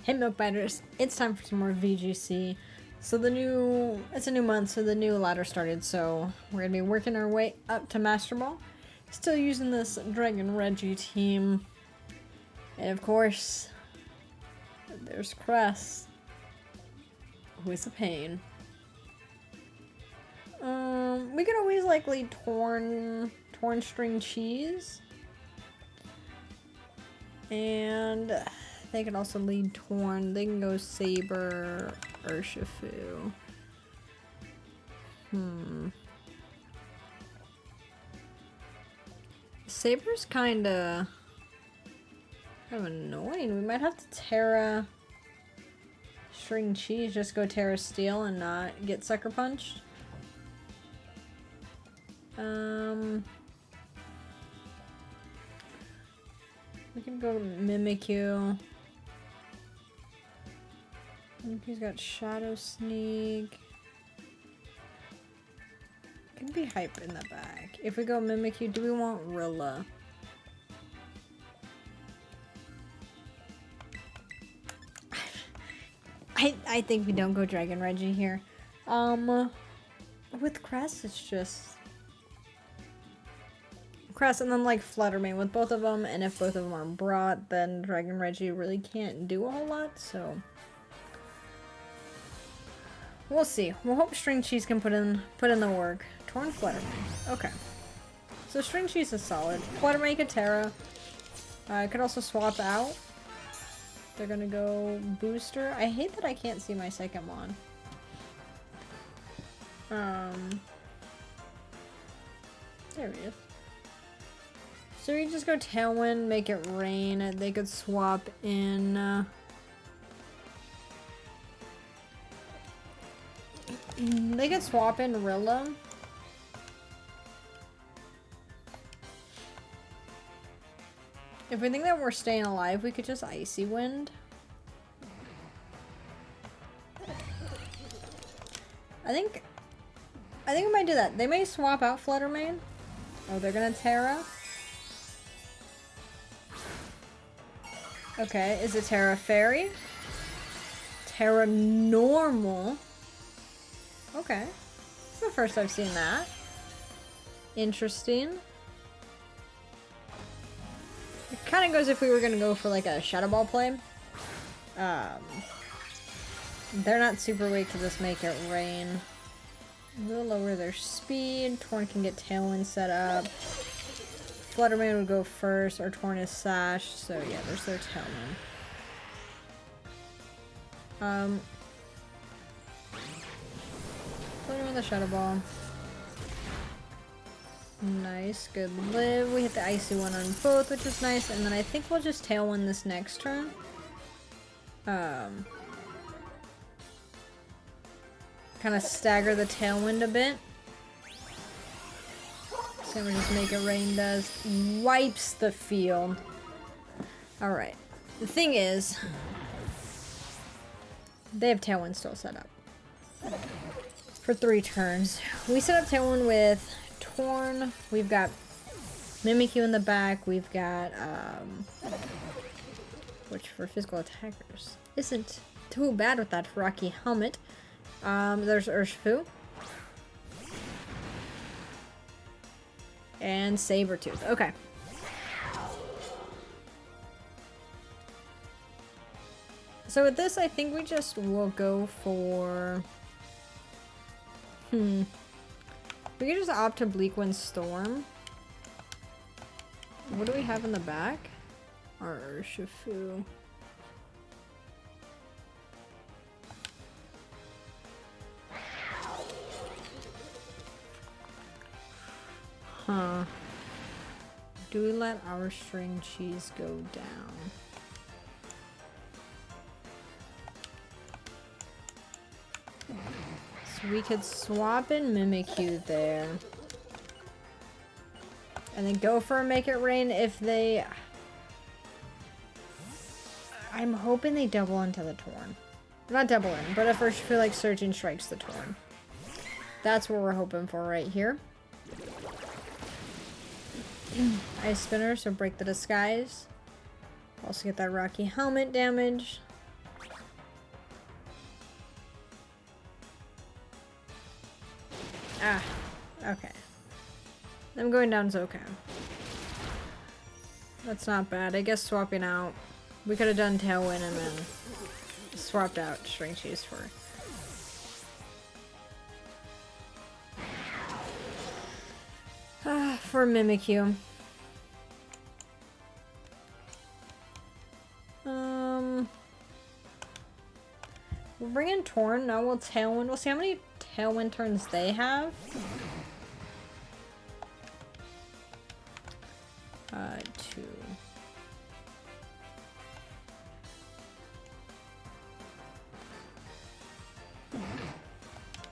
Hey Milk Biters, it's time for some more VGC. So it's a new month, so the new ladder started, so we're gonna be working our way up to Master Ball. Still using this Dragon Reggie team. And of course, there's Cress, who is a pain. We could always likely torn string cheese. And they can also lead Torn. They can go Saber or Shifu. Saber's kinda annoying. We might have to Terra String Cheese, just go Terra Steel and not get Sucker Punched. We can go Mimikyu. Mimikyu's got Shadow Sneak. Can be hype in the back. If we go Mimikyu, do we want Rilla? I think we don't go Dragon Reggie here. With Crest, it's just Crest and then like Fluttermane with both of them, and if both of them are brought, then Dragon Reggie really can't do a whole lot, so we'll see. We'll hope String Cheese can put in the work. Torn Fluttermane. Okay. So String Cheese is solid. Fluttermane could Terra. I could also swap out. They're gonna go Booster. I hate that I can't see my second one. There he is. So we just go Tailwind, make it rain. They could swap in. They could swap in Rilla. If we think that we're staying alive, we could just Icy Wind. I think we might do that. They may swap out Fluttermane. Oh, they're gonna Terra. Okay, is it Terra Fairy? Terra Normal? Okay. It's the first I've seen that. Interesting. It kind of goes if we were gonna go for like a Shadow Ball play. They're not super weak to just make it rain. We'll lower their speed. Torn can get Tailwind set up. Fluttermane would go first, or Torn is sashed, so yeah, there's their Tailwind. Fluttermane with the Shadow Ball. Nice, good live. We hit the Icy one on both, which is nice, and then I think we'll just Tailwind this next turn. Kind of stagger the Tailwind a bit. So we just make it rain does. Wipes the field. Alright. The thing is, they have Tailwind still set up. For 3 turns. We set up Tailwind with Torn. We've got Mimikyu in the back. We've got, which for physical attackers isn't too bad with that Rocky helmet. There's Urshifu. And Sabretooth. Okay. So with this, I think we just will go for... We could just opt to Bleakwind Storm. What do we have in the back? Our Urshifu. Huh. Do we let our String Cheese go down? So we could swap in Mimikyu there. And then go for a Make It Rain if they... I'm hoping they double into the Torn. Not double in, but if Urshifu like Surging Strikes the Torn. That's what we're hoping for right here. Ice Spinner, so break the disguise. Also get that Rocky helmet damage. Ah, okay. I'm going down Zokan. That's not bad. I guess swapping out. We could have done Tailwind and then swapped out String Cheese for... for Mimikyu. We'll bring in Torn. Now we'll Tailwind. We'll see how many Tailwind turns they have. 2.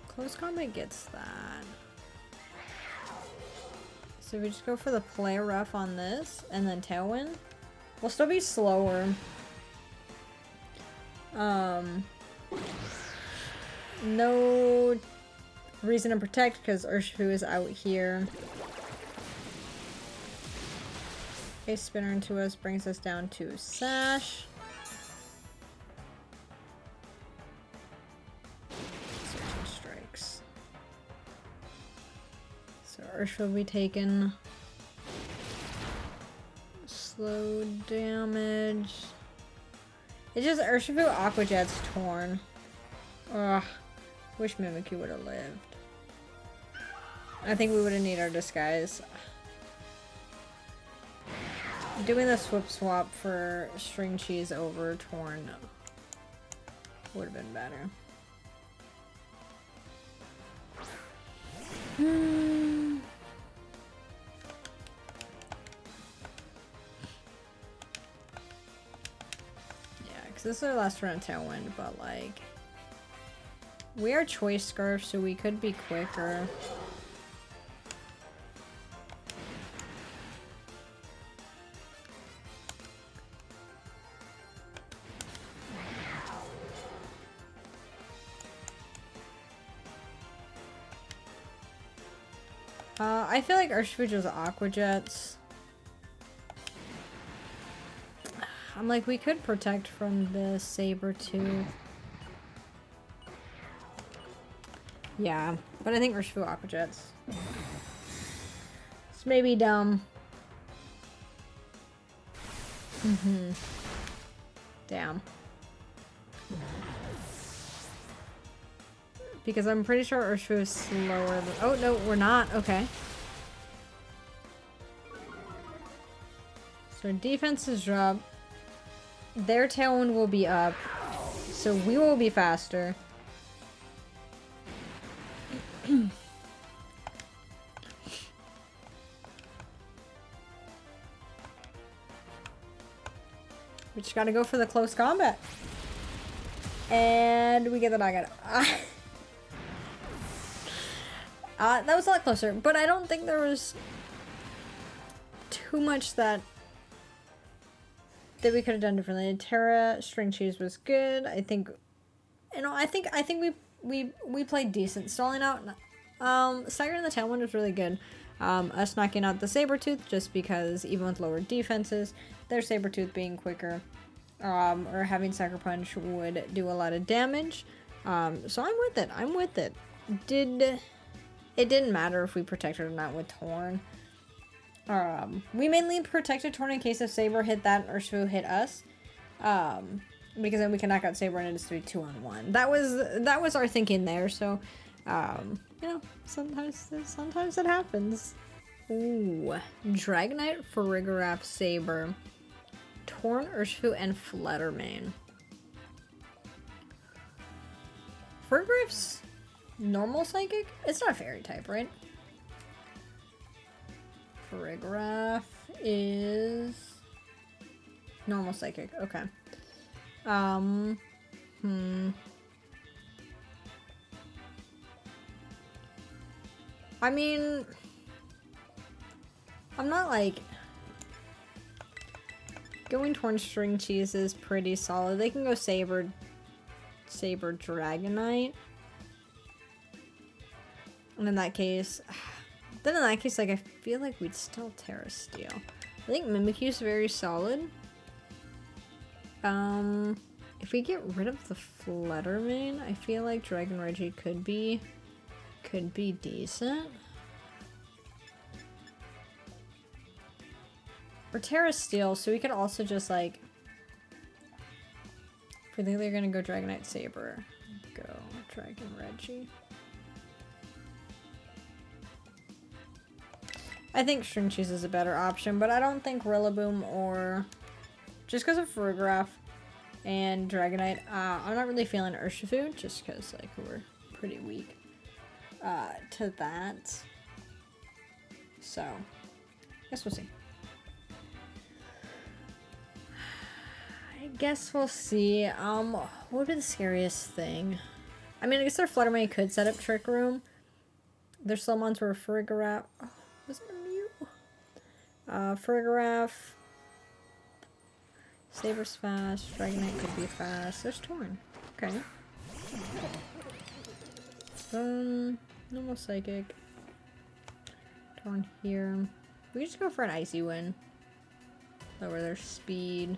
Close combat gets that. So we just go for the play rough on this and then Tailwind. We'll still be slower. No reason to protect because Urshifu is out here. A spinner into us brings us down to Sash. Searching strikes. So Urshifu will be taken. Slow damage. It's just Urshifu Aqua Jet's Torn. Ugh. Wish Mimikyu would have lived. I think we would have needed our disguise. Doing the swap for String Cheese over Torn would have been better. Yeah, because this is our last round Tailwind, but like... we are Choice Scarf, so we could be quicker. I feel like Urshifu just Aqua Jets. I'm like, we could protect from the Sabertooth. Yeah, but I think Urshifu Aqua Jets. It's maybe dumb. Damn. Because I'm pretty sure Urshifu is slower than... oh, no, we're not. Okay. So defense is drop. Their Tailwind will be up. So we will be faster. We just gotta go for the close combat. And we get the knockout. That was a lot closer, but I don't think there was too much that we could have done differently. Terra String Cheese was good. I think, you know, I think we played decent. Stalling out, staggering the Tailwind was really good. Us knocking out the Sabertooth just because even with lower defenses, their Sabertooth being quicker, or having Sucker Punch would do a lot of damage. So I'm with it. I'm with it. It didn't matter if we protected or not with Torn. We mainly protected Torn in case if Saber hit that or Urshifu hit us. Because then we can knock out Saber and it is 3 2-on-1. That was our thinking there. So, you know, sometimes it happens. Ooh, Dragonite, Farigiraf, Saber, Torn, Urshifu, and Fluttermane. Farigiraf's normal psychic? It's not fairy type, right? Farigiraf is normal psychic. Okay. I mean, I'm not like going Torn String Cheese is pretty solid. They can go Saber Dragonite. And in that case, like, I feel like we'd still Terra Steel. I think Mimikyu's very solid. If we get rid of the Fluttermane, I feel like Dragon Reggie could be could be decent. Or Terra Steel, so we could also just like... If we think they're gonna go Dragonite Saber, go Dragon Reggie. I think String Cheese is a better option, but I don't think Rillaboom or... Just because of Farigiraf and Dragonite, I'm not really feeling Urshifu, just because like we're pretty weak to that. So, I guess we'll see. I guess we'll see. What would be the scariest thing? I mean, I guess their Flutter Mane could set up Trick Room. There's some ones where Farigiraf... Oh, was it a Mew? Farigiraf... Saber's fast. Dragonite could be fast. There's Torn. Okay. Normal Psychic. Torn here. We can just go for an Icy Wind. Lower their speed.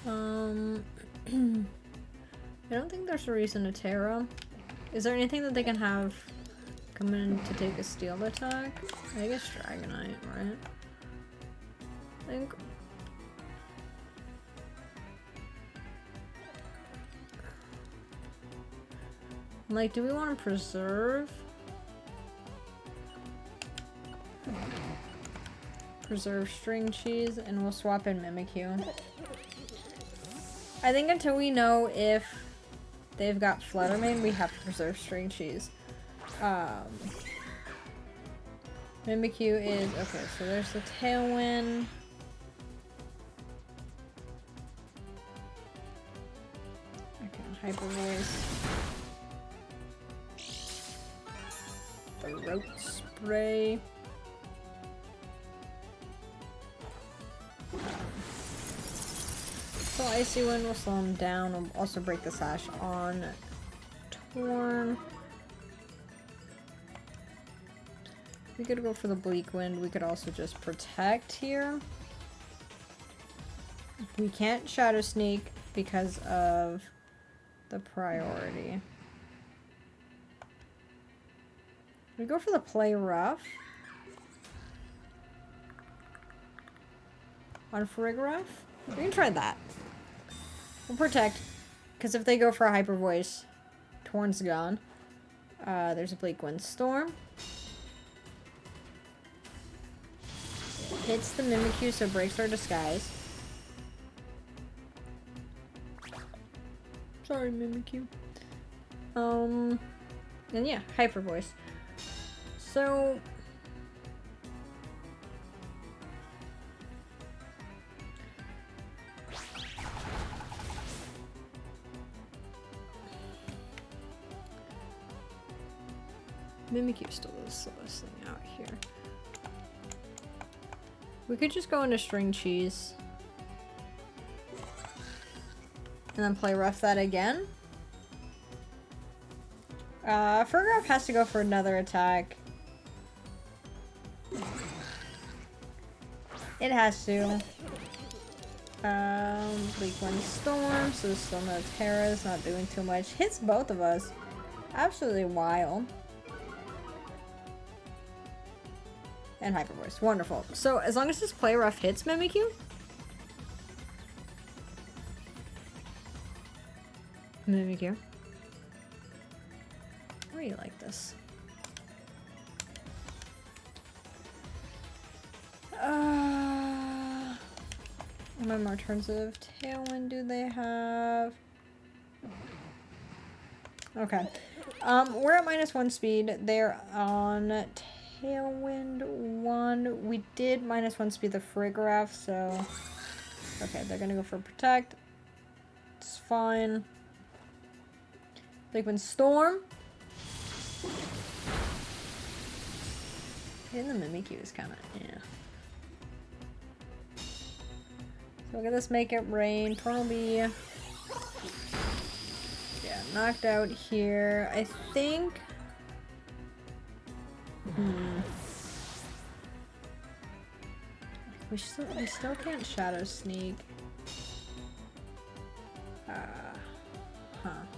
I don't think there's a reason to Terra. Is there anything that they can have come in to take a steel attack? I guess Dragonite, right? I think. Like, do we want to preserve? Preserve String Cheese, and we'll swap in Mimikyu. I think until we know if they've got Flutter Mane, we have to preserve String Cheese. Mimikyu is... Okay, so there's the Tailwind. Okay, Hyper Voice. Throat Spray. So Icy Wind will slow him down. Will also break the sash on Torn. We could go for the Bleak Wind. We could also just protect here. We can't Shadow Sneak because of the priority. We go for the Play Rough on Farigiraf. We can try that. We'll protect, because if they go for a Hyper Voice, Torn's gone. There's a Bleak Wind Storm. Hits the Mimikyu, so breaks our disguise. Sorry, Mimikyu. And yeah, Hyper Voice. So... Mimikyu still the slowest thing out here. We could just go into String Cheese. And then play rough that again. Farigiraf has to go for another attack. It has to. Bleak Wind Storm, so there's still no Terra's, not doing too much. Hits both of us. Absolutely wild. And Hyper Voice. Wonderful. So, as long as this Play Rough hits Mimikyu. Mimikyu. Where do you like this? How many more turns of Tailwind do they have? Okay. We're at -1 speed. They're on Tailwind 1. We did -1 speed the Farigiraf, so... Okay, they're gonna go for Protect. It's fine. Bleak Wind Storm. Hitting the Mimikyu is kind of... yeah. So look at this, Make It Rain. Torn will be... yeah, knocked out here. I think... We still can't Shadow Sneak.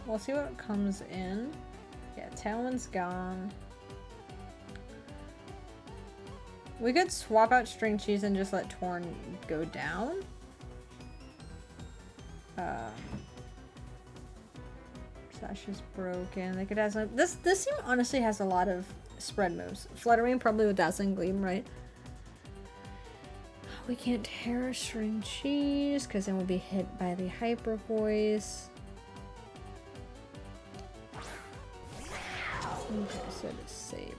We'll see what comes in. Yeah, Tailwind's gone. We could swap out String Cheese and just let Torn go down. Sash is broken. They could have some. This team honestly has a lot of spread moves. Fluttering probably with Dazzling Gleam, right? We can't Terra String Cheese because then we'll be hit by the Hyper Voice. Okay, so it's Saber.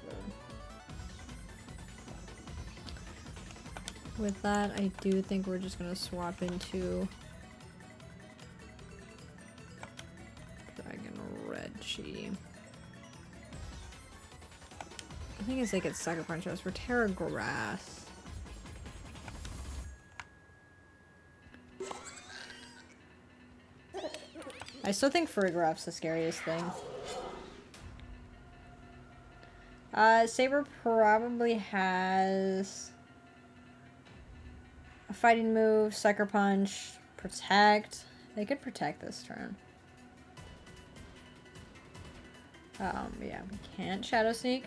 With that, I do think we're just gonna swap into Dragon Reggie. I think as they get Sucker Punch us, we're Terra Grass. I still think Farigiraf's the scariest thing. Saber probably has a fighting move, Sucker Punch, Protect. They could Protect this turn. Yeah, we can't Shadow Sneak.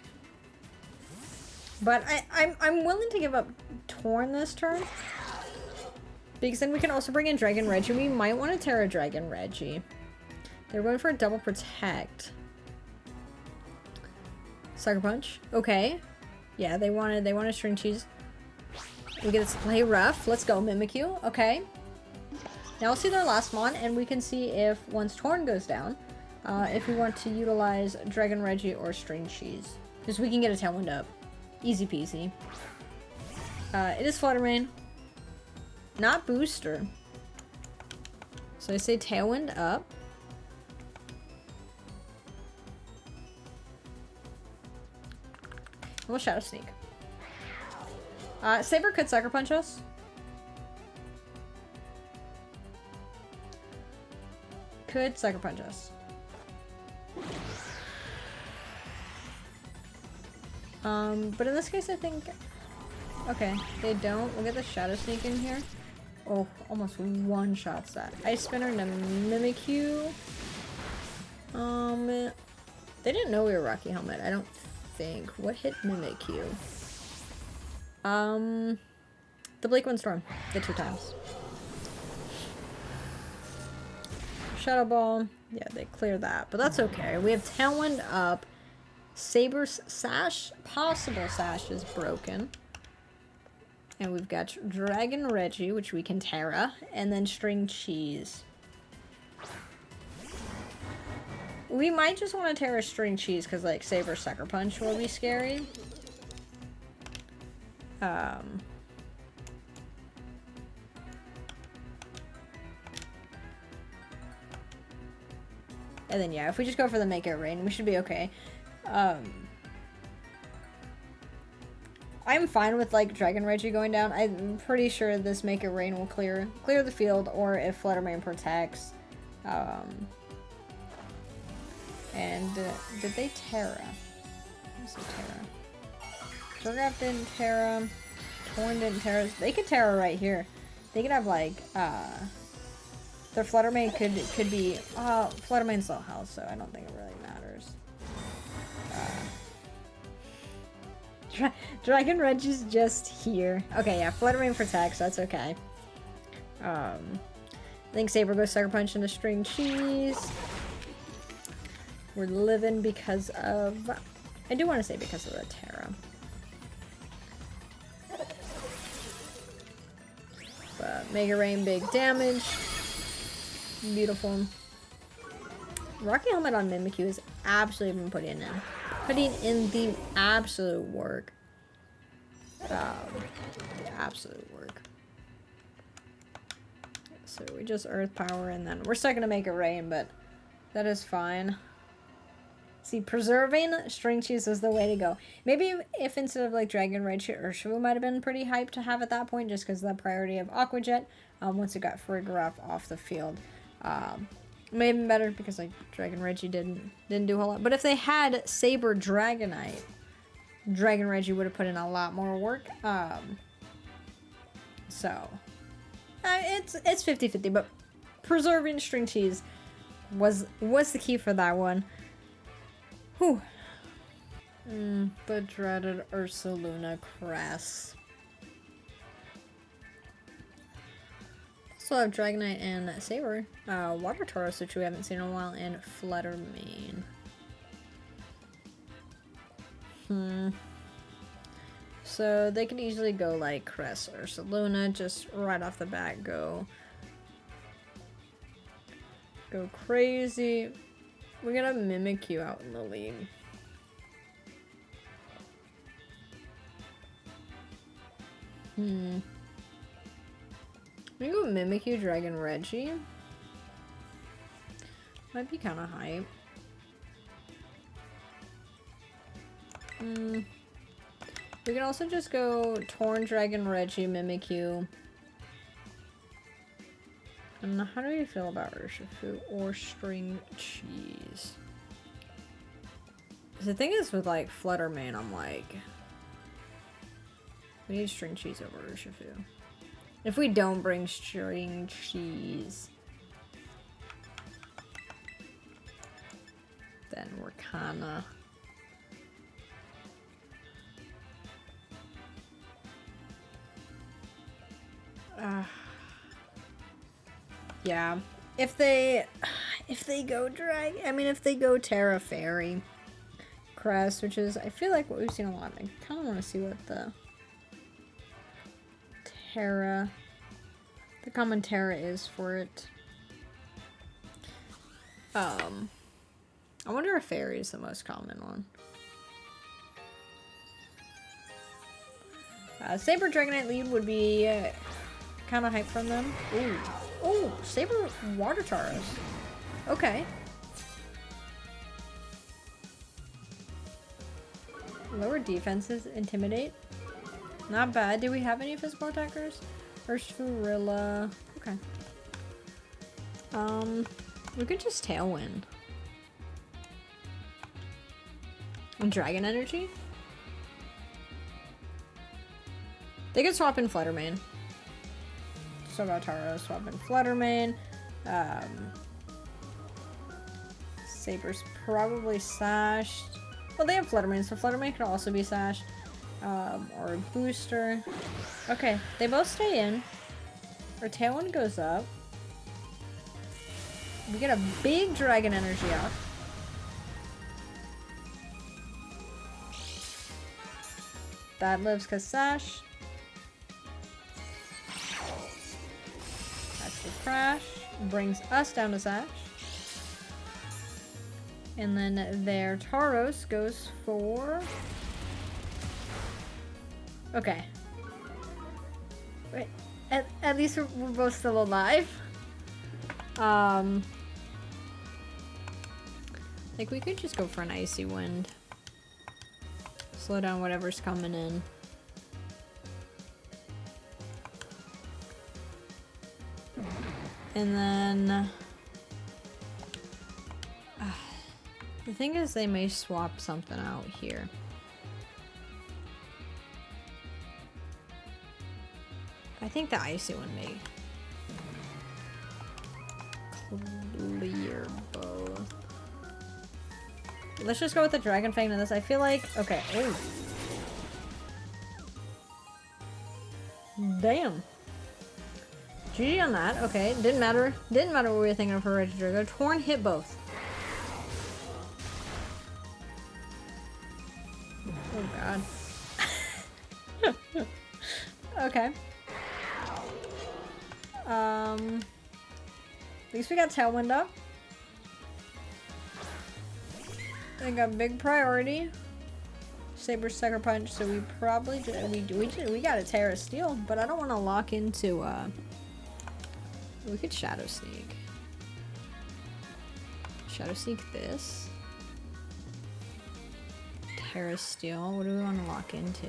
But I'm willing to give up Torn this turn. Because then we can also bring in Dragon Reggie. We might want to Terra Dragon Reggie. They're going for a double Protect. Sucker Punch. Okay. Yeah, they wanted String Cheese. We get to play rough. Let's go, Mimikyu. Okay. Now we'll see their last mon, and we can see if once Torn goes down, if we want to utilize Dragon Reggie or String Cheese. Because we can get a Tailwind up. Easy peasy. It is Flutter Mane. Not Booster. So I say Tailwind up. We'll Shadow Sneak. Saber could Sucker Punch us. Could Sucker Punch us. But in this case, I think... Okay, they don't. We'll get the Shadow Sneak in here. Oh, almost one-shots that. Ice Spinner and a Mimikyu. They didn't know we were Rocky Helmet, I don't think. What hit Mimikyu? The Blake Windstorm. The 2 times. Shadow Ball. Yeah, they clear that, but that's okay. We have Tailwind up. Saber's Sash, possible Sash is broken. And we've got Dragon Reggie, which we can Terra, and then String Cheese. We might just want to Terra String Cheese because, like, Saber Sucker Punch will be scary. And then, yeah, if we just go for the Make It Rain, we should be okay. I'm fine with, like, Dragon Reggie going down. I'm pretty sure this Make It Rain will clear the field, or if Fluttermane protects. And did they Terra? What's the Terra? Turgraf didn't Terra. Torn didn't Terra. They could Terra right here. They could have, like, their Fluttermane could be... Fluttermane's low health, so I don't think it really matters. Dragon Reggie's just here. Okay, yeah, Fluttermane protects, that's okay. I think Saber goes Sucker Punch into String Cheese. We're living because of... I do want to say because of the Terra. But Mega Rain, big damage. Beautiful. Rocky Helmet on Mimikyu has absolutely been putting in the absolute work. Absolute work. So we just Earth Power, and then we're still gonna make it rain, but that is fine. See, preserving String Cheese is the way to go. Maybe if instead of like Dragon Rage, Urshifu might have been pretty hyped to have at that point, just because of the priority of Aqua Jet. Once it got Farigiraf off the field, may have been better because like Dragon Reggie didn't do a whole lot. But if they had Saber Dragonite, Dragon Reggie would have put in a lot more work. So it's 50-50, but preserving String Cheese was the key for that one. Whew. The dreaded Ursaluna Crest. Also have Dragonite and Saber. Water Tauros, which we haven't seen in a while, and Fluttermane. So they could easily go like Crest Ursaluna, just right off the bat go crazy. We got a Mimikyu out in the lead. We go Mimikyu, Dragon Reggie. Might be kind of hype. We can also just go Torn Dragon Reggie, Mimikyu. And how do you feel about Urshifu or String Cheese? The thing is with like Fluttermane, I'm like, we need String Cheese over Urshifu. If we don't bring String Cheese, then we're kinda... yeah. If they go if they go Terra Fairy Crest, which is, I feel like what we've seen a lot. I kind of want to see what the common Terra is for it. I wonder if Fairy is the most common one. Saber Dragonite lead would be kind of hype from them. Ooh. Oh, Saber Water Tauros. Okay. Lower defenses, Intimidate. Not bad. Do we have any physical attackers? Urshifu, okay. We could just Tailwind. And Dragon Energy? They could swap in Fluttermane. So got Tauros, swap in Fluttermane. Saber's probably sashed. Well, they have Fluttermane, so Fluttermane could also be sashed. Or a booster. Okay, they both stay in. Our Tailwind goes up. We get a big Dragon Energy up. That lives because sash. That's the crash. Brings us down to sash. And then their Tauros goes for... okay. Wait, at least we're both still alive. Like, we could just go for an Icy Wind. Slow down whatever's coming in. And then... the thing is, they may swap something out here. I think the Icy one may clear both. Let's just go with the Dragon Fang in this. I feel like... okay. Ooh. Damn. GG on that. Okay. Didn't matter. Didn't matter what we were thinking of for Regidrago. Torn hit both. Oh god. Okay. At least we got Tailwind up. I got big priority. Saber Sucker Punch, so we probably we got a Terra Steel, but I don't want to lock into we could Shadow Sneak. Shadow Sneak this. Terra Steel, what do we want to lock into?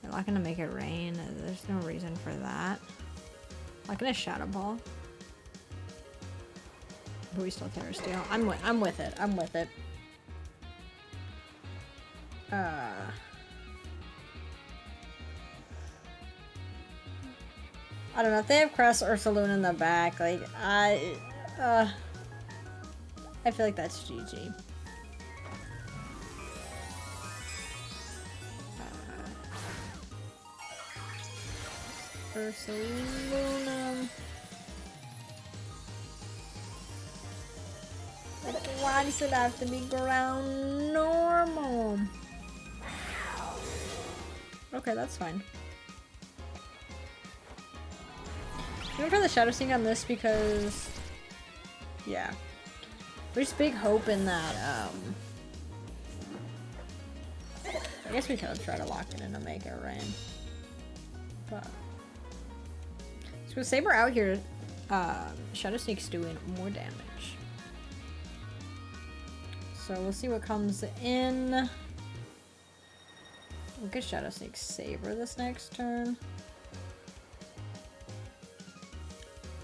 We're not gonna make it rain. There's no reason for that. Locking a Shadow Ball. But we still Terra Steel. I'm with it. I'm with it. I don't know if they have Crest or Saloon in the back. Like, I feel like that's GG. Ursaluna. Why does it have to be ground normal? Okay, that's fine. I'm gonna try the Shadow Sneak on this because, yeah, there's big hope in that. I guess we could try to lock it in to make it rain. But so with Saber out here, Shadow Sneak's doing more damage. So we'll see what comes in. We could Shadow Sneak Saber this next turn.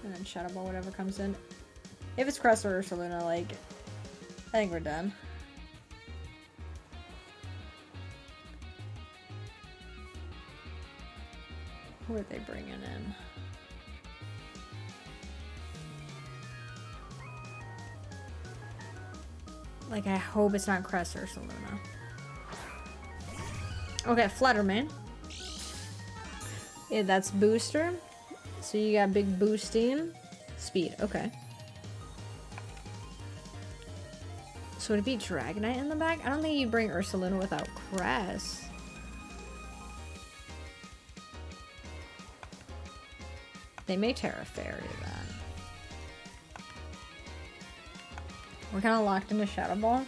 And then Shadow Ball whatever comes in. If it's Crest or Ursaluna, like, I think we're done. Who are they bringing in? Like, I hope it's not Crest or Ursaluna. Okay, Flutterman. Yeah, that's booster. So you got big boosting speed. Okay. So would it be Dragonite in the back? I don't think you'd bring Ursaluna without Crest. They may Terra Fairy then. We're kind of locked into Shadow Ball.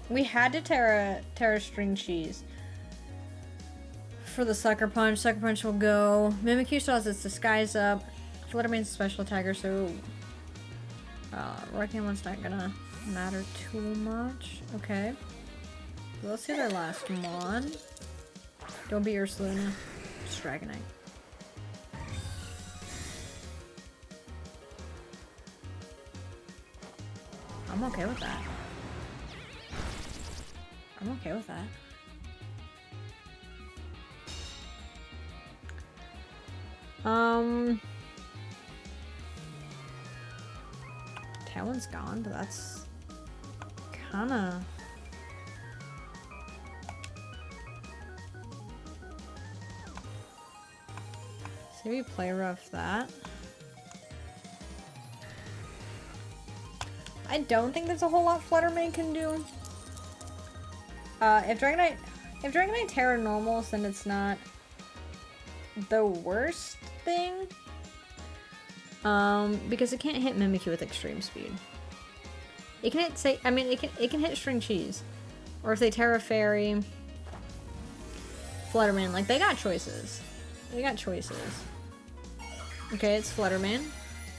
We had to Terra String Cheese for the Sucker Punch. Sucker Punch will go. Mimikyu still has its Disguise up. Flutterman's a special attacker, so Rocking one's not gonna matter too much. Okay. Let's see their last mon. Don't be Ursaluna. Just Dragonite. I'm okay with that. I'm okay with that. Talon's gone, but that's kinda... So we play rough that. I don't think there's a whole lot Fluttermane can do. If Dragonite Terra normals, then it's not the worst thing. Because it can't hit Mimikyu with extreme speed. It can hit it can hit String Cheese. Or if they Terra Fairy Fluttermane, like they got choices. They got choices. Okay, it's Fluttermane.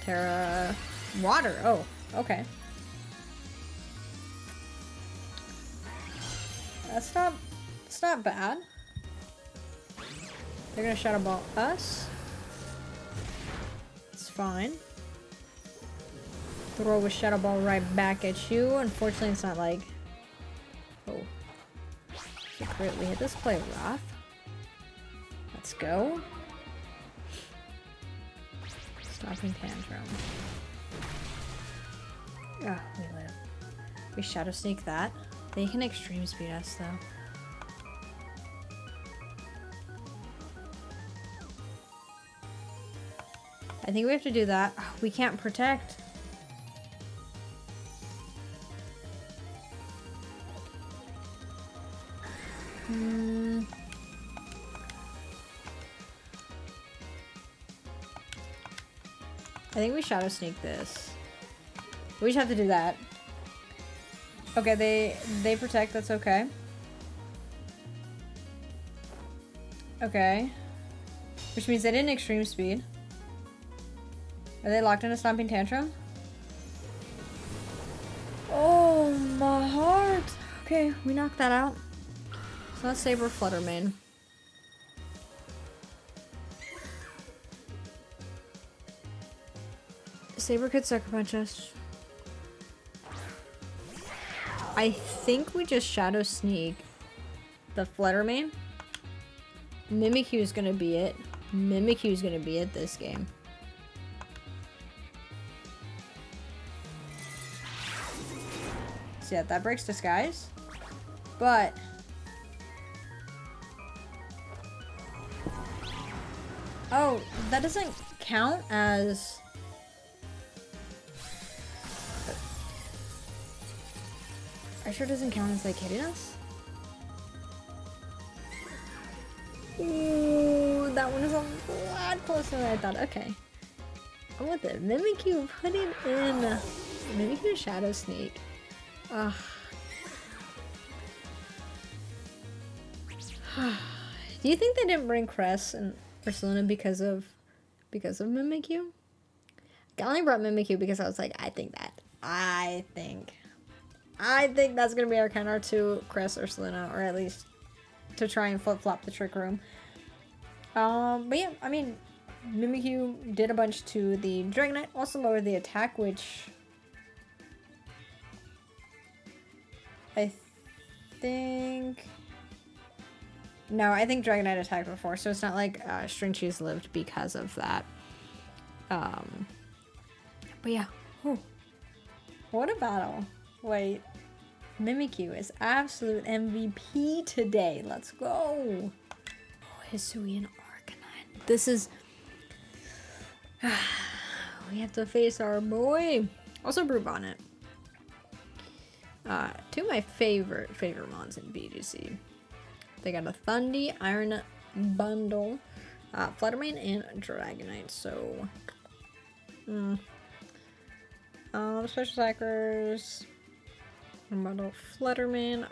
Terra Water. Oh, okay. It's not bad. They're gonna Shadow Ball us. It's fine. Throw a Shadow Ball right back at you. Unfortunately, it's not like... Oh. So crit, we hit this play rough. Let's go. Stopping Tantrum. Ah, we live. We Shadow Sneak that. They can extreme speed us though. I think we have to do that. We can't protect. I think we Shadow Sneak this. We just have to do that. Okay, they protect, that's okay. Okay. Which means they didn't extreme speed. Are they locked in a Stomping Tantrum? Oh, my heart. Okay, we knocked that out. So that's Saber Fluttermane. Saber could Sucker Punch us. I think we just Shadow Sneak the Fluttermane. Mimikyu is gonna be it. Mimikyu is gonna be it this game. yet. That breaks disguise. But oh, that doesn't count as... Are you sure it doesn't count as like hitting us? Ooh, that one is a lot closer than I thought. Okay. I'm with it. Mimikyu, put it in. Mimikyu Shadow Sneak. Ugh. Do you think they didn't bring Cress and Ursulina because of Mimikyu? I only brought Mimikyu because I was like, I think that's gonna be our counter to Cress Ursulina, or at least to try and flip-flop the Trick Room. But yeah, I mean, Mimikyu did a bunch to the Dragonite, also lowered the attack, which I think... No, I think Dragonite attacked before, so it's not like String Cheese lived because of that. But yeah. Whew. What a battle. Wait. Mimikyu is absolute MVP today. Let's go. Oh, Hisuian Arcanine. This is... we have to face our boy. Also Brute Bonnet. Two of my favorite mons in VGC. They got a Thundy, Iron Bundle, Fluttermane, and Dragonite. So, special attackers, Bundle, Fluttermane.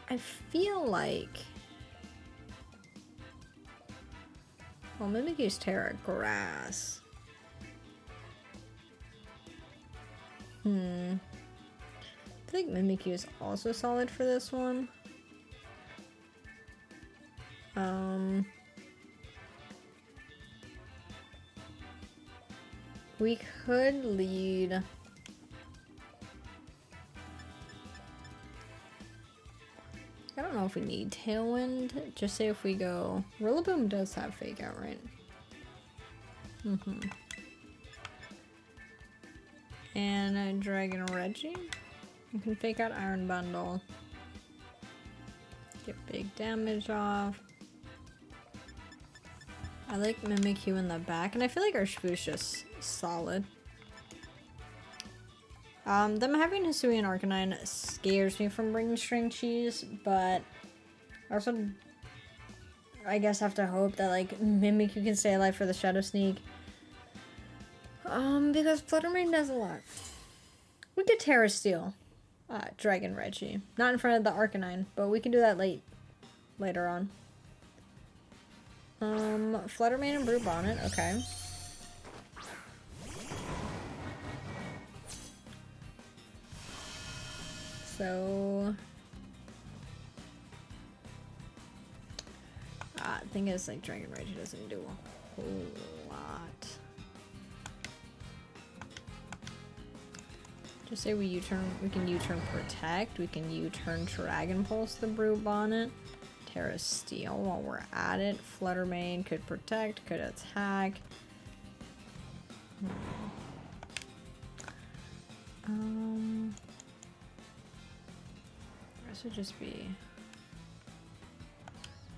I feel like, well, Mimikyu's Terra Grass. I think Mimikyu is also solid for this one. We could lead... I don't know if we need Tailwind. Just say if we go... Rillaboom does have Fake Out, right? And a Dragon Reggie. You can Fake Out Iron Bundle. Get big damage off. I like Mimikyu in the back, and I feel like our Shvoosh just solid. Them having Hisuian Arcanine scares me from bringing String Cheese, but I also, I guess, have to hope that like Mimikyu can stay alive for the Shadow Sneak. Because Fluttermane does a lot. We could Terra Steel Dragon Reggie. Not in front of the Arcanine, but we can do that later on. Fluttermane and Brute Bonnet, okay. So, thing is, like, Dragon Rage doesn't do a whole lot. Just say we U-turn, we can U-turn Protect, we can U-turn Dragon Pulse the Brute Bonnet. Terra Steel while we're at it. Fluttermane could protect, could attack. This would just be...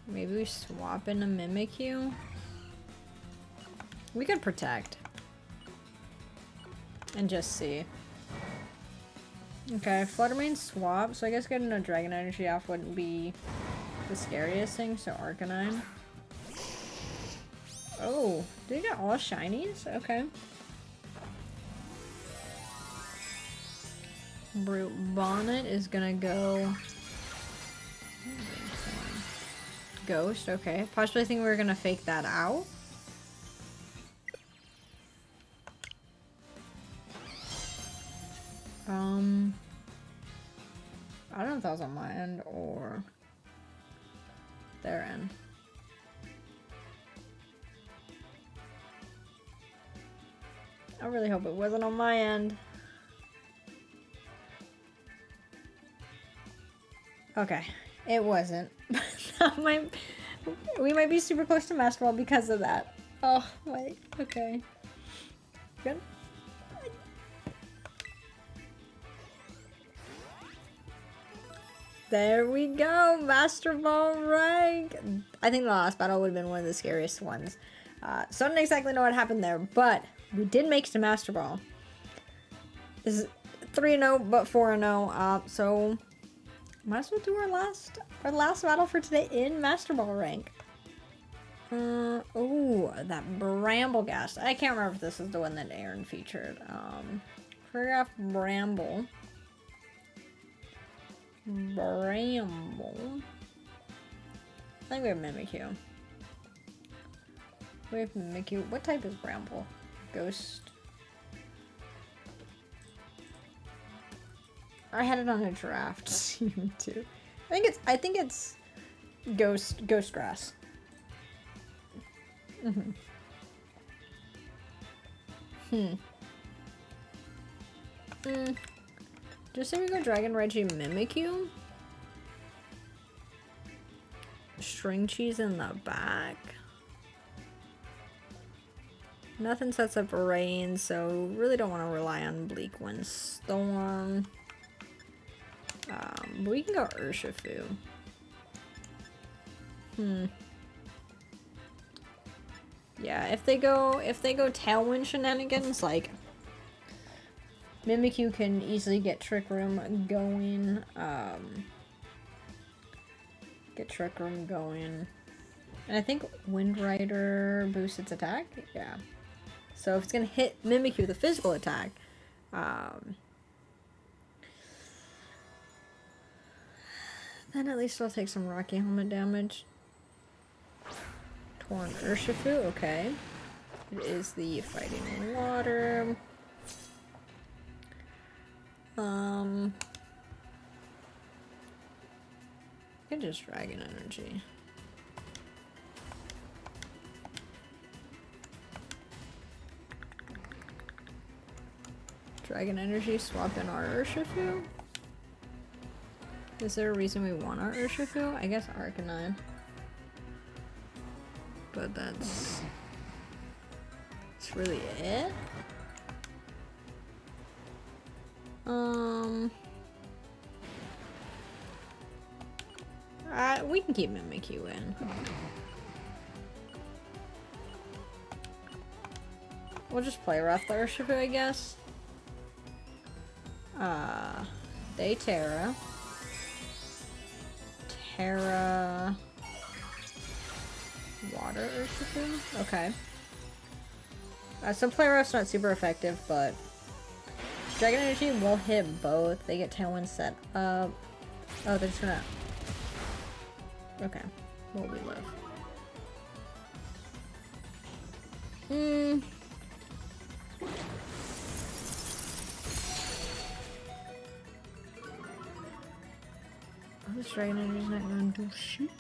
Maybe we swap in a Mimikyu? We could protect. And just see. Okay, Fluttermane swap, so I guess getting a Dragon Energy off wouldn't be the scariest thing, so Arcanine. Oh, did you get all shinies? Okay. Brute Bonnet is gonna go... Ghost, okay. Possibly think we were gonna fake that out. I don't know if that was on my end or their end. I really hope it wasn't on my end. Okay, it wasn't. We might be super close to Master Ball because of that. Oh, wait, okay. Good. There we go, Master Ball rank. I think the last battle would have been one of the scariest ones. So I don't exactly know what happened there, but we did make it to Master Ball. This is 3-0, but 4-0. So might as well do our last battle for today in Master Ball rank. Oh, that Bramblegast. I can't remember if this is the one that Aaron featured. Choreograph Bramble. Bramble. I think we have Mimikyu. We have Mimikyu. What type is Bramble? Ghost. I had it on a draft too. I think it's ghost grass. Just say we go Dragon Reggie Mimikyu. String cheese in the back. Nothing sets up rain, so really don't want to rely on Bleak Wind Storm. But we can go Urshifu. Yeah, if they go Tailwind shenanigans, like Mimikyu can easily get Trick Room going. And I think Wind Rider boosts its attack. Yeah. So if it's gonna hit Mimikyu with a physical attack, then at least I'll take some Rocky Helmet damage. Torn Urshifu, okay. It is the Fighting Water. I could just Dragon Energy. Dragon Energy, swap in our Urshifu. Is there a reason we want our Urshifu? I guess Arcanine. But that's really it. We can keep Mimikyu in. We'll just play rough the Urshifu, I guess. Terra. Water Urshifu? Okay. So play rough's not super effective, but Dragon Energy will hit both. They get Tailwind set up. Oh, they're just gonna... Okay. What will we live? Oh, this Dragon Energy's not gonna do shit.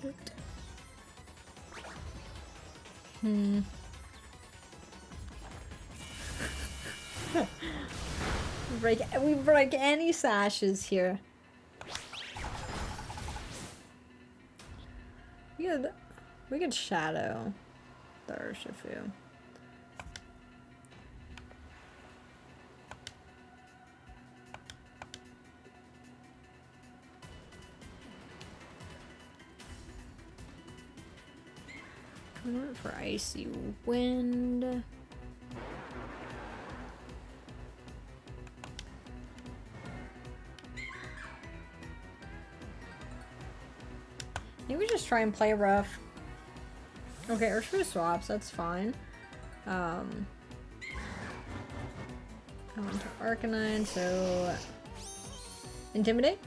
We break any sashes here. We could shadow the Urshifu. For Icy Wind. Maybe we just try and play rough. Okay, Urshifu swaps, that's fine. I went to Arcanine, so... Intimidate?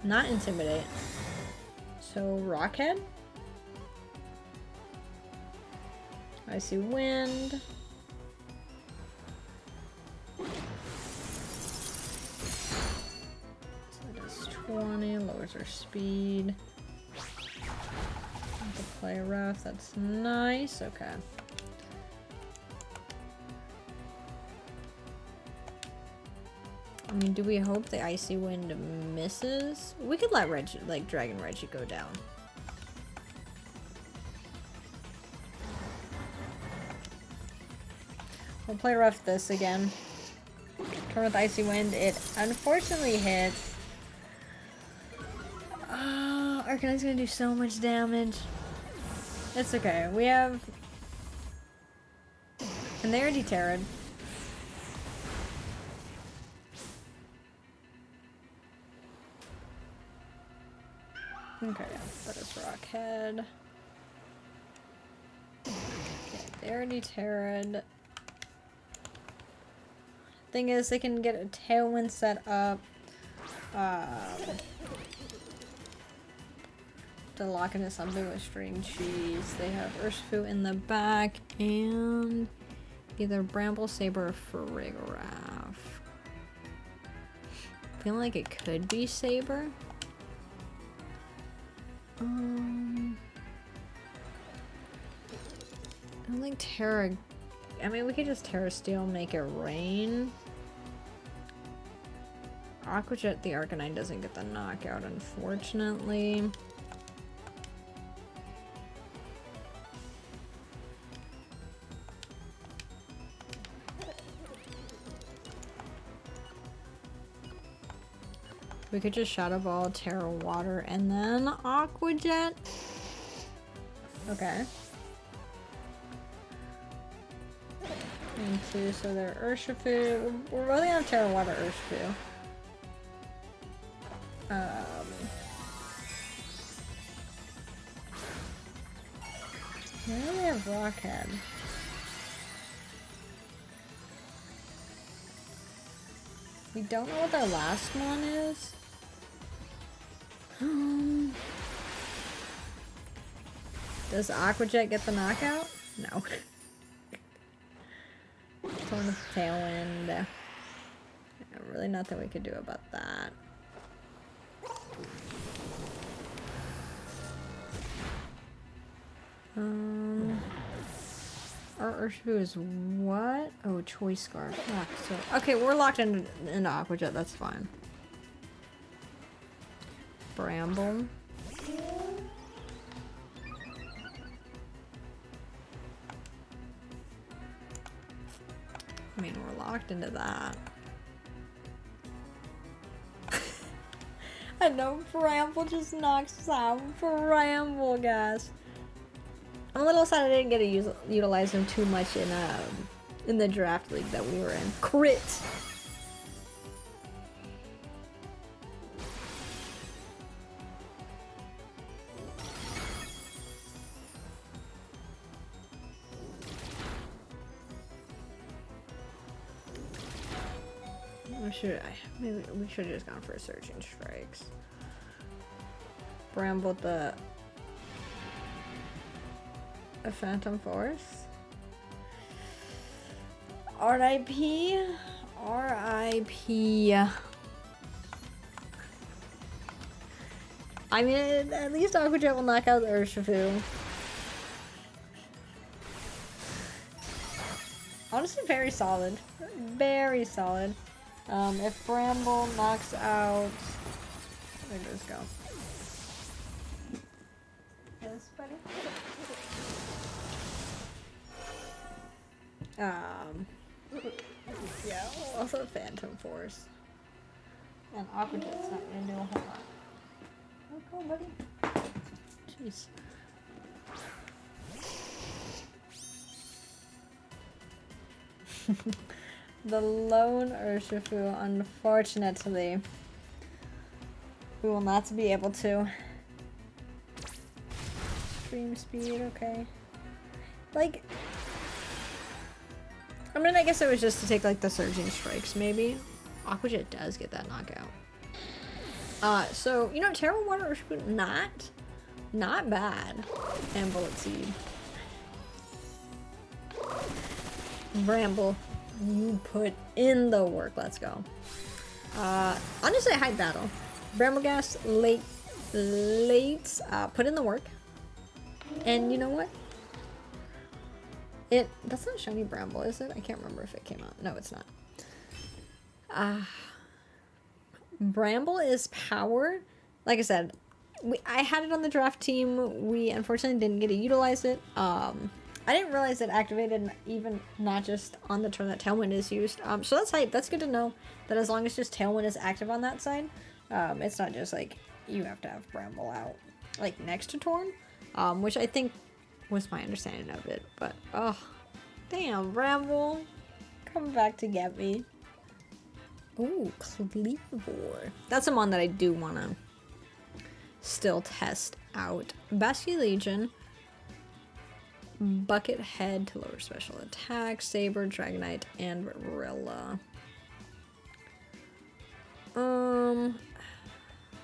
Not Intimidate. So, Rockhead? Icy Wind. So that does 20, lowers our speed. To play rough, that's nice. Okay. I mean, do we hope the Icy Wind misses? We could let Dragon Reggie go down. We'll play rough this again. Turn with Icy Wind. It unfortunately hits. Arcanite's gonna do so much damage. It's okay. We have... And they already terrored. Okay, that is Rockhead. Okay, they already terrored. Thing is, they can get a Tailwind set up. To lock into something with string cheese. They have Urshifu in the back and either Bramble, Saber, or Farigiraf. I feel like it could be Saber. I don't think Terra... I mean, we could just Terra Steel, make it rain. Aqua Jet, the Arcanine doesn't get the knockout, unfortunately. We could just Shadow Ball, Terra Water, and then Aqua Jet. Okay. And two, so they're Urshifu. We're really on Terra Water Urshifu. Now we have Rockhead. We don't know what their last one is. Does Aqua Jet get the knockout? No. Torn with Tailwind. Yeah, really nothing we could do about that. Our Urshifu is what? Oh, Choice Scarf. Fuck. So okay, we're locked into Aqua Jet. That's fine. Bramble. I mean, we're locked into that. I know Bramble just knocks us out. Bramble, guys. I'm a little sad I didn't get to utilize him too much in the draft league that we were in. Crit! Maybe we should have just gone for Surging Strikes. Bramble the a Phantom Force. R.I.P. R.I.P. I mean, at least Aqua Jet will knock out the Urshifu. Honestly, very solid. Very solid. If Bramble knocks out... Where does this go? Yes, buddy? Yeah, also Phantom Force. And Aqua Jet's not gonna do a whole lot. Oh, cool, buddy. Jeez. The lone Urshifu, unfortunately, we will not be able to. Stream speed, okay. Like, I mean, I guess it was just to take like the Surging Strikes, maybe. Aqua Jet does get that knockout. So, you know, Terra Water Urshifu, not bad. And Bullet Seed. Bramble. You put in the work. Let's go. Honestly, hype battle. Brambleghast late, put in the work. And you know what? That's not Shiny Bramble, is it? I can't remember if it came out. No, it's not. Bramble is power. Like I said, I had it on the draft team. We unfortunately didn't get to utilize it. I didn't realize it activated even not just on the turn that Tailwind is used. So that's hype. That's good to know that as long as just Tailwind is active on that side, it's not just like you have to have Bramble out. like next to Torn, which I think was my understanding of it. But oh, damn, Bramble, come back to get me. Ooh, Cleffa. That's a mon that I do want to still test out. Basculegion, Buckethead to lower special attack, Saber, Dragonite, and Rilla.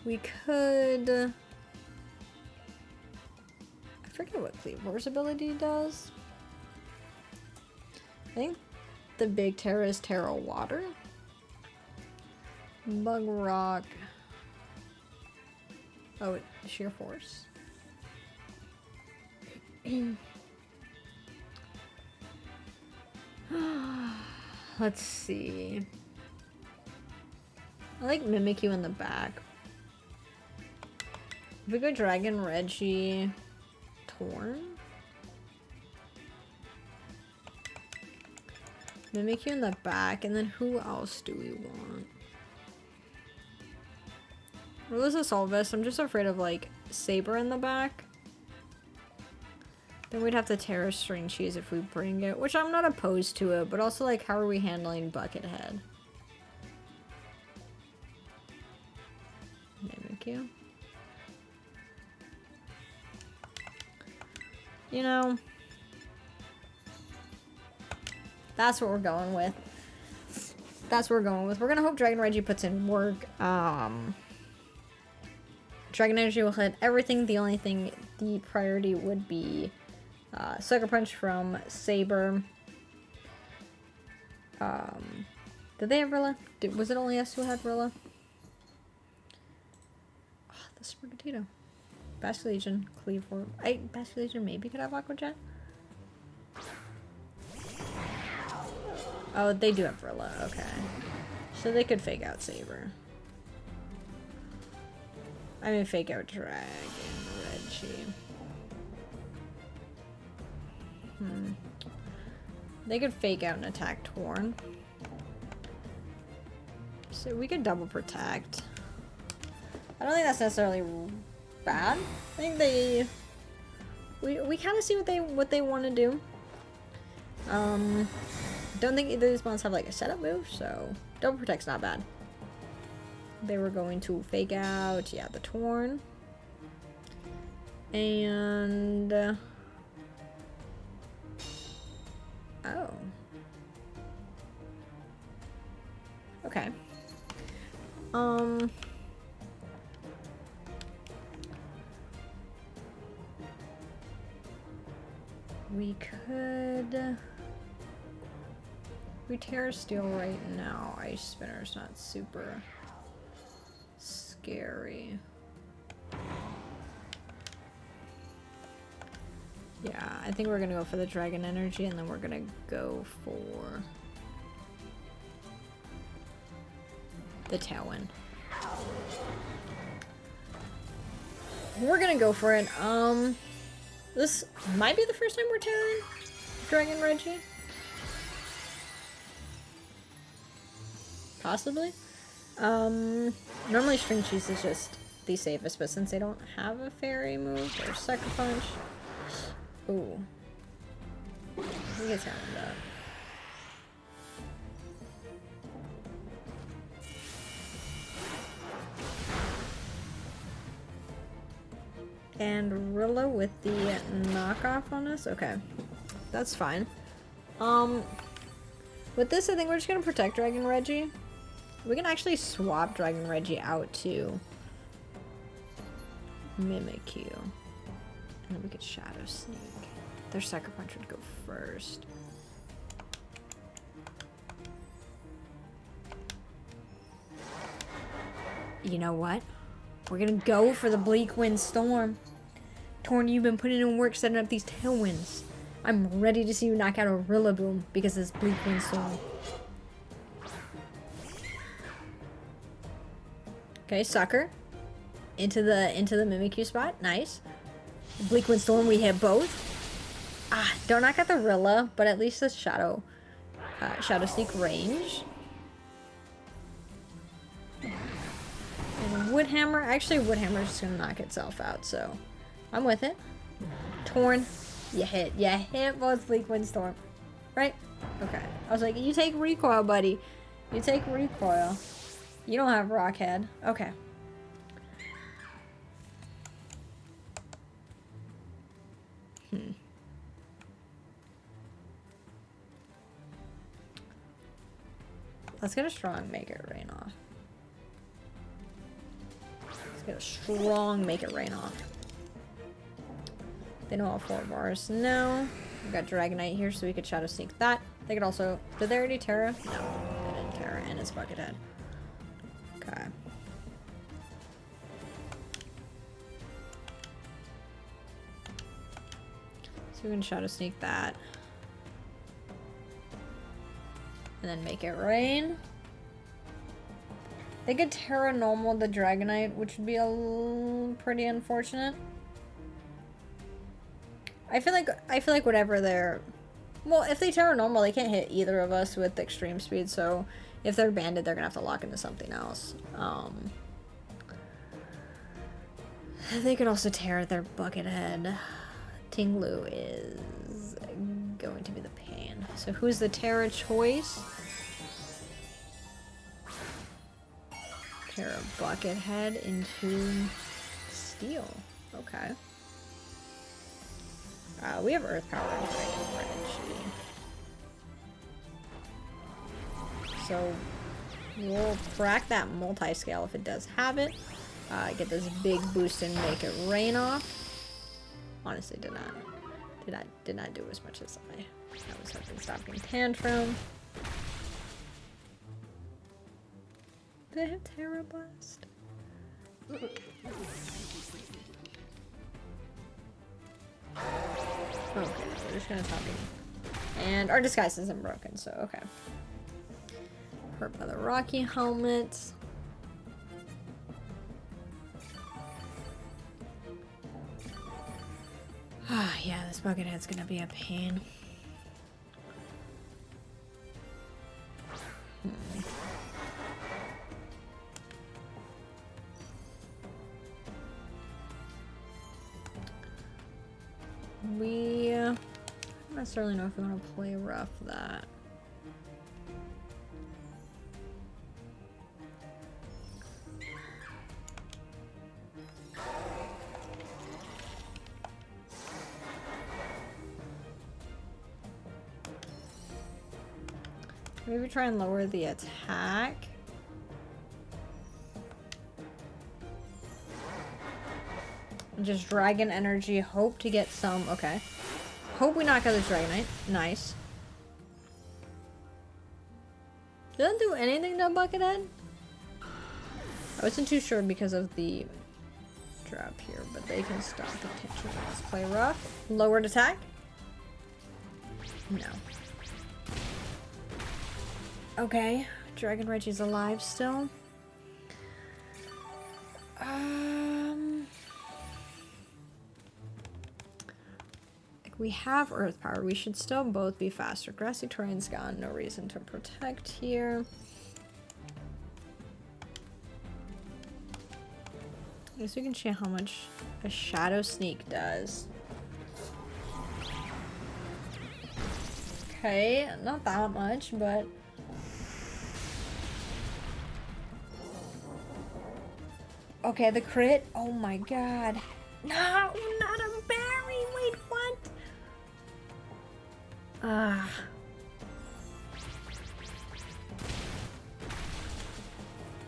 We could... I forget what Cleavor's ability does. I think the big Terra is Terra Water. Bug Rock. Oh, Sheer Force. Let's see. I like Mimikyu in the back. If we go Dragon, Reggie, Torn. Mimikyu in the back, and then who else do we want? Rilla's a Solvus. I'm just afraid of like Saber in the back. Then we'd have to Terra String Cheese if we bring it, which I'm not opposed to it, but also like how are we handling Buckethead? Mimikyu. You know, that's what we're going with. That's what we're going with. We're gonna hope Dragon Reggie puts in work. Dragon Energy will hit everything. The only thing, the priority would be Sucker Punch from Saber. Did they have Rilla? Was it only us who had Rilla? Oh, the Sprigatito. Basculegion, Cleaver. Basculegion maybe could have Aqua Jet. Oh, they do have Rilla. Okay. So they could fake out Saber. I mean, fake out Dragon Reggie. They could fake out and attack Torn. So we could double protect. I don't think that's necessarily bad. I think we kind of see what they want to do. Don't think either of these mons have like a setup move, so double protect's not bad. They were going to fake out, yeah, the Torn. And oh. Okay. We could... We Terra Steel right now. Ice Spinner's not super scary. Yeah, I think we're gonna go for the Dragon Energy, and then we're gonna go for the Tailwind. We're gonna go for it. This might be the first time we're tearing Dragon Reggie. Possibly. Normally String Cheese is just the safest, but since they don't have a fairy move, there's Sucker Punch. Ooh. We get challenged up. And Rilla with the knockoff on us? Okay. That's fine. With this, I think we're just gonna protect Dragon Reggie. We can actually swap Dragon Reggie out to Mimikyu. And then we could Shadow Sneak. Their Sucker Punch would go first. You know what? We're gonna go for the Bleak Wind Storm. Torn, you've been putting in work setting up these tailwinds. I'm ready to see you knock out a Rillaboom because of this Bleak Wind Storm. Okay, Sucker. Into the Mimikyu spot. Nice. Bleak Wind Storm, we hit both. Ah, don't knock out the Rilla, but at least the Shadow Sneak range. And Wood Hammer. Actually, Wood Hammer is just gonna knock itself out, so I'm with it. Torn. You hit. You hit both Bleak Windstorm. Right? Okay. I was like, you take recoil, buddy. You take recoil. You don't have Rockhead. Okay. Let's get a strong Make It Rain off. Let's get a strong Make It Rain off. They know all 4 bars. No. We've got Dragonite here, so we could Shadow Sneak that. They could also... Did they already Terra? No, they didn't Terra, and it's Buckethead. Okay. So we can Shadow Sneak that. And then Make It Rain. They could Terra Normal the Dragonite, which would be pretty unfortunate. I feel like whatever they're... Well, if they Terra Normal, they can't hit either of us with extreme speed, so if they're banded, they're gonna have to lock into something else. They could also Terra their Buckethead. Tinglu is going to be the pain. So who's the Terra choice? Terra Buckethead into Steel. Okay. We have Earth Power and Dragon Energy. So we'll crack that multi-scale if it does have it. Get this big boost and Make It Rain off. Honestly, did not do as much as I was hoping. Stopping Tantrum. Do they have Terra Blast? Okay, we're just gonna top it. And our disguise isn't broken, so okay. Hurt by the Rocky helmets. Ah, yeah, this Buckethead's gonna be a pain. We don't necessarily know if we want to play rough that. Maybe try and lower the attack. Just Dragon Energy. Hope to get some. Okay. Hope we knock out this Dragonite. Nice. Doesn't do anything to Buckethead? I wasn't too sure because of the drop here, but they can stop the tension. Let's play rough. Lowered attack? No. Okay. Dragon Reggie's alive still. We have Earth Power. We should still both be faster. Grassy Terrain's gone. No reason to protect here. I guess we can see how much a Shadow Sneak does. Okay, not that much, but... Okay, the crit. Oh my god. No, not a berry. Wait, what? Ah.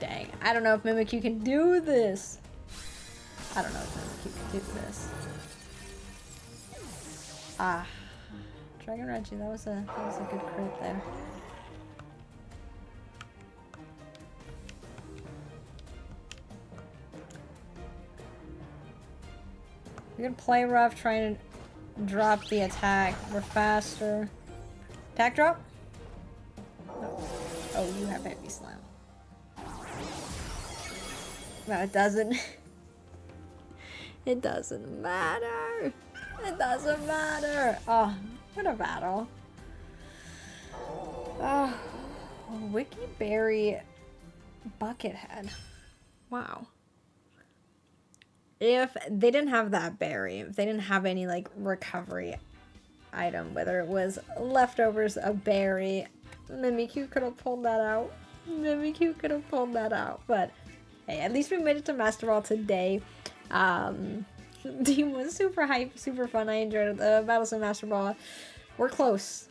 Dang. I don't know if Mimikyu can do this. I don't know if Mimikyu can do this. Ah. Dragon Reggie, that was a good crit there. We're gonna play rough, trying to drop the attack. We're faster. Attack drop? Oh, you have heavy slam. No, it doesn't. It doesn't matter. It doesn't matter. Oh, what a battle. Oh, Wiki Berry Buckethead. Wow. if they didn't have that berry, if they didn't have any like recovery item, whether it was leftovers, a berry, Mimikyu could have pulled that out. Mimikyu could have pulled that out. But hey, at least we made it to Master Ball today. Team was super hype, super fun. I enjoyed it. The battles in Master Ball. We're close.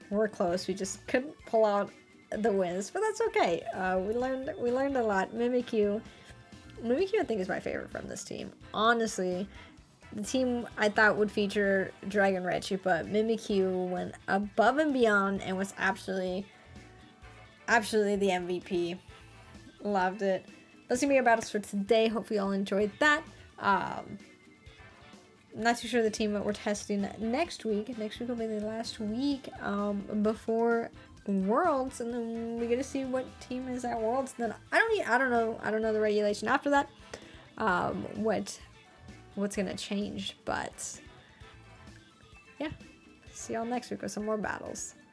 We're close. We just couldn't pull out the wins, but that's okay. We learned a lot. Mimikyu, I think, is my favorite from this team. Honestly, the team I thought would feature Dragon Reggie, but Mimikyu went above and beyond and was absolutely the MVP. Loved it. Those are gonna be our battles for today. Hope you all enjoyed that. Not too sure the team that we're testing next week. Next week will be the last week before Worlds, and then we get to see what team is at Worlds. And then I don't know the regulation after that. What's gonna change? But yeah, see y'all next week with some more battles.